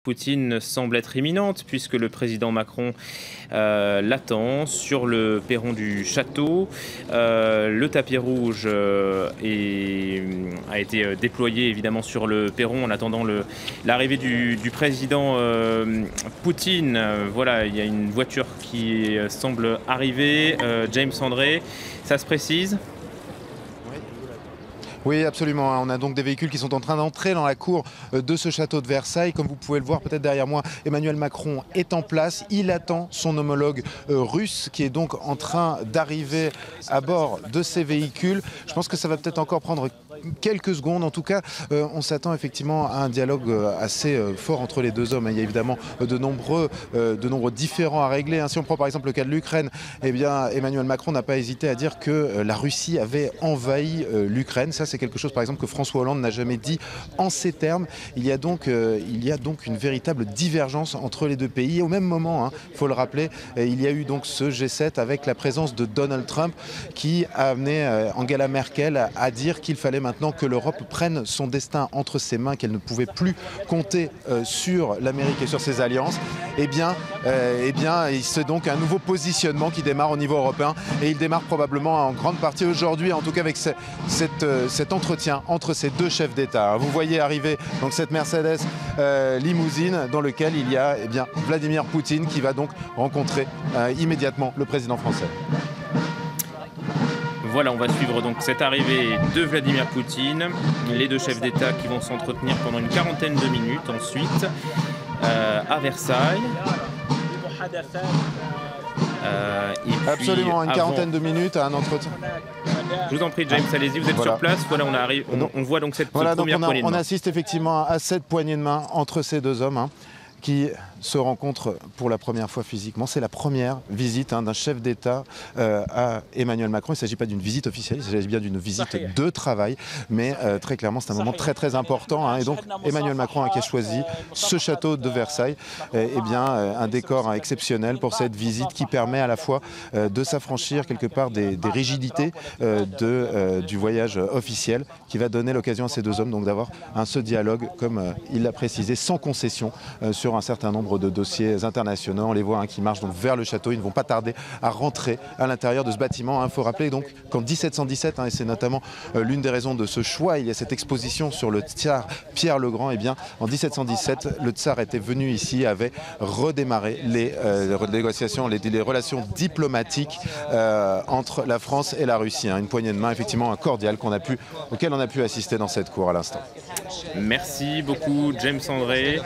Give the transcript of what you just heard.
Poutine semble être imminente puisque le président Macron l'attend sur le perron du château. Le tapis rouge a été déployé évidemment sur le perron en attendant l'arrivée du président Poutine. Voilà, il y a une voiture qui semble arriver. James André, ça se précise? Oui, absolument. On a donc des véhicules qui sont en train d'entrer dans la cour de ce château de Versailles. Comme vous pouvez le voir peut-être derrière moi, Emmanuel Macron est en place. Il attend son homologue russe qui est donc en train d'arriver à bord de ces véhicules. Je pense que ça va peut-être encore prendre quelques secondes. En tout cas, on s'attend effectivement à un dialogue assez fort entre les deux hommes. Il y a évidemment de nombreux différends à régler. Si on prend par exemple le cas de l'Ukraine, eh bien, Emmanuel Macron n'a pas hésité à dire que la Russie avait envahi l'Ukraine. Ça, c'est quelque chose par exemple que François Hollande n'a jamais dit en ces termes. Il y a donc une véritable divergence entre les deux pays. Et au même moment, il faut le rappeler, il y a eu donc ce G7 avec la présence de Donald Trump qui a amené Angela Merkel à dire qu'il fallait maintenant que l'Europe prenne son destin entre ses mains, qu'elle ne pouvait plus compter sur l'Amérique et sur ses alliances. C'est donc un nouveau positionnement qui démarre au niveau européen et il démarre probablement en grande partie aujourd'hui, en tout cas avec cet entretien entre ces deux chefs d'État. Vous voyez arriver donc cette Mercedes limousine dans lequel il y a Vladimir Poutine qui va donc rencontrer immédiatement le président français. Voilà, on va suivre donc cette arrivée de Vladimir Poutine, les deux chefs d'État qui vont s'entretenir pendant une quarantaine de minutes ensuite à Versailles. Absolument, une quarantaine de minutes à un entretien. Je vous en prie, James, allez-y, vous êtes sur place. Voilà, on voit donc cette première poignée de main. On assiste effectivement à cette poignée de main entre ces deux hommes qui se rencontrent pour la première fois physiquement. C'est la première visite d'un chef d'État à Emmanuel Macron. Il ne s'agit pas d'une visite officielle, il s'agit bien d'une visite de travail. Mais très clairement, c'est un moment très très important. Et donc Emmanuel Macron qui a choisi ce château de Versailles. Un décor exceptionnel pour cette visite qui permet à la fois de s'affranchir quelque part des rigidités du voyage officiel, qui va donner l'occasion à ces deux hommes d'avoir ce dialogue, comme il l'a précisé, sans concession sur un certain nombre de dossiers internationaux. On les voit qui marchent donc vers le château. Ils ne vont pas tarder à rentrer à l'intérieur de ce bâtiment. Il faut rappeler donc qu'en 1717, et c'est notamment l'une des raisons de ce choix, il y a cette exposition sur le tsar Pierre le Grand. En 1717, le tsar était venu ici, avait redémarré les négociations, les relations diplomatiques entre la France et la Russie. Une poignée de main effectivement cordiale auquel on a pu assister dans cette cour à l'instant. Merci beaucoup, James André.